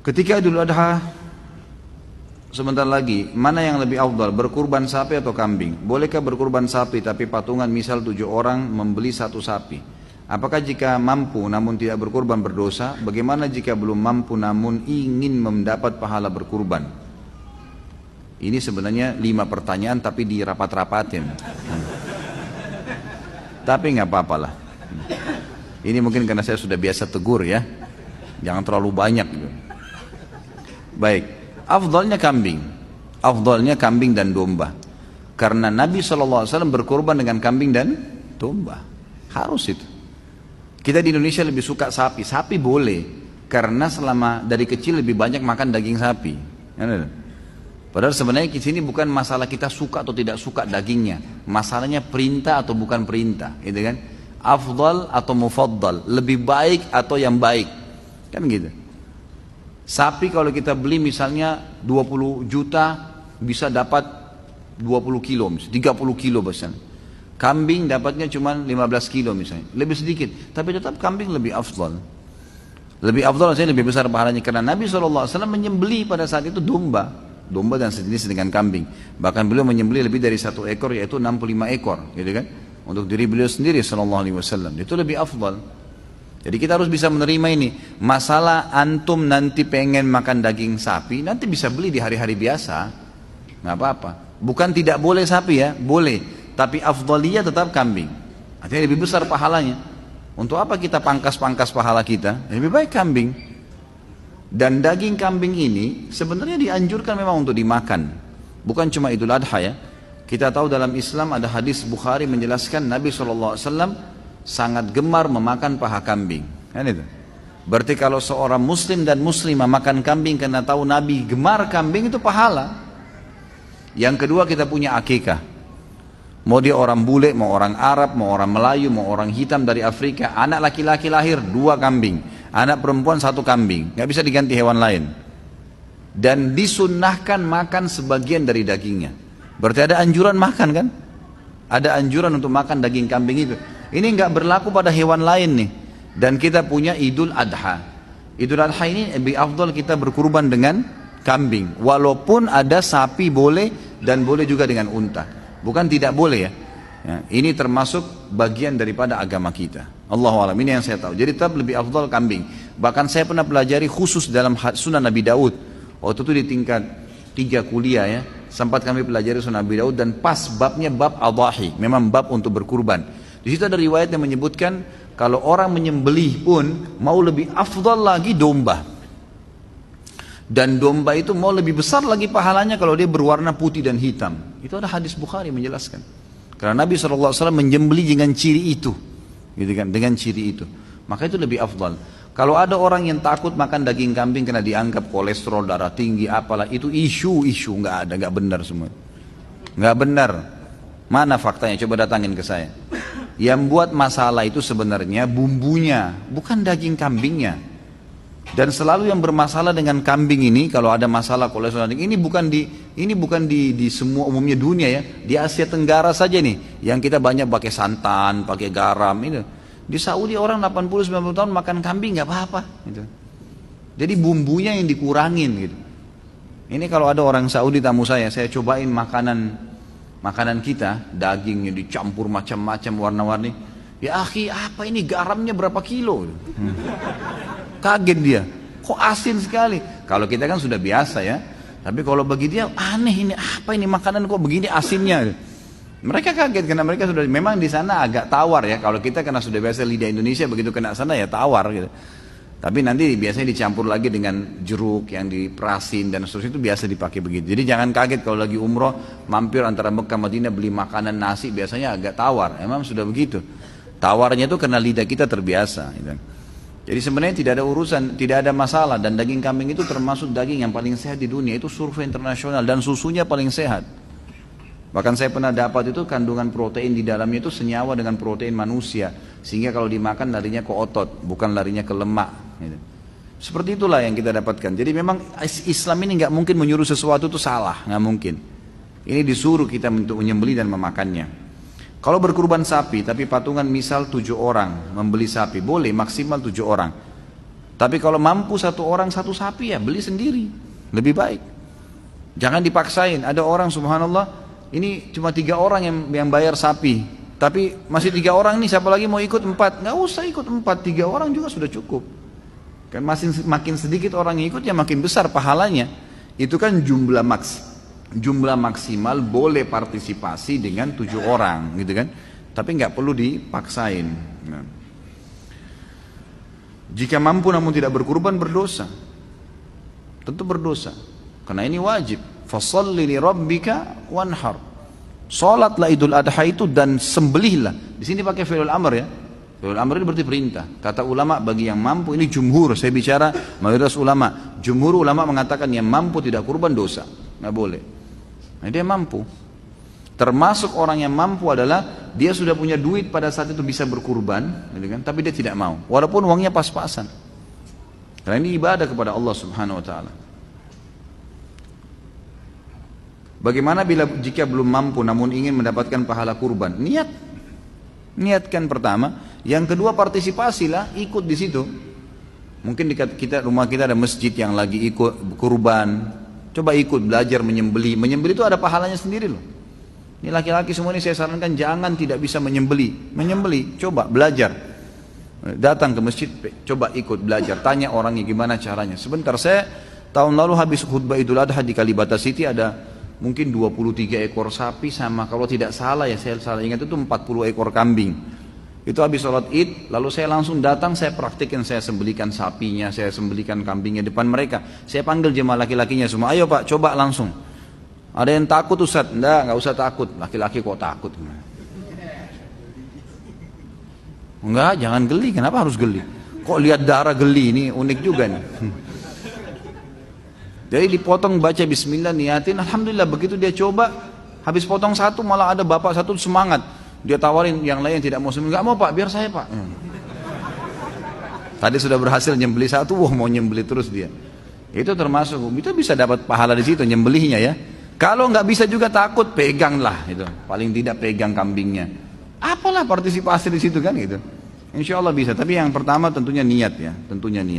Ketika Idul Adha sebentar lagi, mana yang lebih afdal, berkurban sapi atau kambing? Bolehkah berkurban sapi tapi patungan misal 7 orang membeli satu sapi? Apakah jika mampu namun tidak berkurban berdosa? Bagaimana jika belum mampu namun ingin mendapat pahala berkurban? Ini sebenarnya 5 pertanyaan tapi dirapat-rapatin. Tapi nggak apa-apalah. Ini mungkin karena saya sudah biasa tegur ya. Jangan terlalu banyak gitu. Baik, afdalnya kambing dan domba. Karena Nabi SAW berkorban dengan kambing dan domba. Harus itu. Kita di Indonesia lebih suka sapi. Sapi boleh, karena selama dari kecil lebih banyak makan daging sapi. Padahal sebenarnya di sini bukan masalah kita suka atau tidak suka dagingnya. Masalahnya perintah atau bukan perintah, gitu kan? Afdal atau mufaddal, lebih baik atau yang baik, kan gitu. Sapi kalau kita beli misalnya 20 juta bisa dapat 20 kilo, 30 kilo misalnya. Kambing dapatnya cuma 15 kilo misalnya, lebih sedikit. Tapi tetap kambing lebih afdal. Lebih afdal artinya lebih besar pahalanya. Karena Nabi SAW menyembelih pada saat itu domba dan sejenis dengan kambing. Bahkan beliau menyembelih lebih dari 1 ekor, yaitu 65 ekor, gitu kan? Untuk diri beliau sendiri SAW. Itu lebih afdal. Jadi kita harus bisa menerima ini. Masalah antum nanti pengen makan daging sapi, nanti bisa beli di hari-hari biasa, nggak apa-apa. Bukan tidak boleh sapi ya, boleh. Tapi afdaliyah tetap kambing. Artinya lebih besar pahalanya. Untuk apa kita pangkas-pangkas pahala kita? Lebih baik kambing. Dan daging kambing ini sebenarnya dianjurkan memang untuk dimakan. Bukan cuma Idul Adha ya. Kita tahu dalam Islam ada hadis Bukhari menjelaskan Nabi SAW sangat gemar memakan paha kambing, kan itu. Berarti kalau seorang muslim dan muslimah makan kambing karena tahu Nabi gemar kambing, itu pahala. Yang kedua, kita punya akikah. Mau dia orang bule, mau orang Arab, mau orang Melayu, mau orang hitam dari Afrika, anak laki-laki lahir 2 kambing, anak perempuan 1 kambing, nggak bisa diganti hewan lain. Dan disunnahkan makan sebagian dari dagingnya. Berarti ada anjuran makan kan? Ada anjuran untuk makan daging kambing itu. Ini nggak berlaku pada hewan lain nih. Dan kita punya Idul Adha. Idul Adha ini lebih afdal kita berkurban dengan kambing. Walaupun ada sapi boleh dan boleh juga dengan unta. Bukan tidak boleh ya. Ini termasuk bagian daripada agama kita. Allahu a'lam, ini yang saya tahu. Jadi tetap lebih afdal kambing. Bahkan saya pernah pelajari khusus dalam Sunan Nabi Daud. Waktu itu di tingkat 3 kuliah ya. Sempat kami pelajari Sunan Nabi Daud dan pas babnya bab adhahi. Memang bab untuk berkurban. Di situ ada riwayat yang menyebutkan kalau orang menyembelih pun mau lebih afdal lagi domba. Dan domba itu mau lebih besar lagi pahalanya kalau dia berwarna putih dan hitam. Itu ada hadis Bukhari menjelaskan. Karena Nabi SAW menyembelih dengan ciri itu, gitu kan? Dengan ciri itu. Maka itu lebih afdal. Kalau ada orang yang takut makan daging kambing karena dianggap kolesterol darah tinggi, apalah itu isu nggak ada, nggak benar semua. Nggak benar. Mana faktanya? Coba datangin ke saya. Yang buat masalah itu sebenarnya bumbunya, bukan daging kambingnya. Dan selalu yang bermasalah dengan kambing ini, kalau ada masalah kolesterol, ini bukan di semua umumnya dunia ya. Di Asia Tenggara saja nih, yang kita banyak pakai santan, pakai garam ini. Di Saudi orang 80-90 tahun makan kambing nggak apa-apa. Gitu. Jadi bumbunya yang dikurangin gitu. Ini kalau ada orang Saudi tamu saya cobain makanan kita, dagingnya dicampur macam-macam warna-warni. Ya akhi, apa ini garamnya berapa kilo? Kaget dia, kok asin sekali. Kalau kita kan sudah biasa ya. Tapi kalau bagi dia aneh, ini apa ini makanan kok begini asinnya? Mereka kaget karena mereka sudah memang di sana agak tawar ya. Kalau kita karena sudah biasa lidah Indonesia, begitu kena sana ya tawar gitu. Tapi nanti biasanya dicampur lagi dengan jeruk yang diperasin dan seterusnya, itu biasa dipakai begitu. Jadi jangan kaget kalau lagi umroh mampir antara Mekah Madinah beli makanan nasi, biasanya agak tawar. Emang sudah begitu. Tawarnya itu karena lidah kita terbiasa. Gitu. Jadi sebenarnya tidak ada urusan, tidak ada masalah. Dan daging kambing itu termasuk daging yang paling sehat di dunia. Itu survei internasional dan susunya paling sehat. Bahkan saya pernah dapat itu kandungan protein di dalamnya itu senyawa dengan protein manusia. Sehingga kalau dimakan larinya ke otot, bukan larinya ke lemak. Gitu. Seperti itulah yang kita dapatkan. Jadi memang Islam ini nggak mungkin menyuruh sesuatu itu salah, nggak mungkin. Ini disuruh kita untuk menyembelih dan memakannya. Kalau berkurban sapi, tapi patungan misal 7 orang membeli sapi, boleh maksimal 7 orang. Tapi kalau mampu satu orang satu sapi ya beli sendiri, lebih baik. Jangan dipaksain. Ada orang subhanallah, ini cuma 3 orang yang bayar sapi, tapi masih 3 orang nih, siapa lagi mau ikut 4? Nggak usah ikut 4, 3 orang juga sudah cukup. Kan makin sedikit orang yang ikut ya makin besar pahalanya. Itu kan jumlah maksimal boleh partisipasi dengan 7 orang gitu kan. Tapi nggak perlu dipaksain. Nah. Jika mampu namun tidak berkurban berdosa. Tentu berdosa. Karena ini wajib. Fasholli li rabbika wanhar. Salatlah Idul Adha itu dan sembelihlah. Di sini pakai fi'il amr ya. Fi'il amr ini berarti perintah. Kata ulama bagi yang mampu, ini jumhur, saya bicara mayoritas ulama. Jumhur ulama mengatakan yang mampu tidak kurban dosa. Nggak boleh. Nah, dia mampu. Termasuk orang yang mampu adalah dia sudah punya duit pada saat itu bisa berkurban, gitu kan? Tapi dia tidak mau, walaupun uangnya pas-pasan. Karena ini ibadah kepada Allah Subhanahu Wa Taala. Bagaimana jika belum mampu namun ingin mendapatkan pahala kurban? Niatkan pertama. Yang kedua partisipasilah, ikut di situ. Mungkin di rumah kita ada masjid yang lagi ikut kurban. Coba ikut belajar menyembelih. Menyembelih itu ada pahalanya sendiri loh. Ini laki-laki semua ini saya sarankan jangan tidak bisa menyembelih. Menyembelih, coba belajar. Datang ke masjid, coba ikut belajar. Tanya orangnya gimana caranya. Sebentar, saya tahun lalu habis khutbah Idul Adha di Kalibata City ada mungkin 23 ekor sapi sama kalau tidak salah ya saya salah ingat itu 40 ekor kambing. Itu habis sholat id, lalu saya langsung datang, saya praktikkan, saya sembelikan sapinya, saya sembelikan kambingnya depan mereka. Saya panggil jemaah laki-lakinya semua, ayo pak coba langsung. Ada yang takut Ustaz? Nggak usah takut, laki-laki kok takut? Enggak, jangan geli, kenapa harus geli? Kok lihat darah geli, ini unik juga nih. Jadi dipotong baca bismillah niatin, alhamdulillah begitu dia coba, habis potong satu malah ada bapak satu semangat. Dia tawarin yang lain yang tidak mau sembelih, nggak mau pak, biar saya pak. Tadi sudah berhasil nyembeli satu, wah mau nyembeli terus dia. Itu termasuk, itu bisa dapat pahala di situ nyembelihnya ya. Kalau nggak bisa juga takut, peganglah itu. Paling tidak pegang kambingnya. Apalah partisipasi di situ kan gitu. Insya Allah bisa. Tapi yang pertama tentunya niat ya, tentunya niat.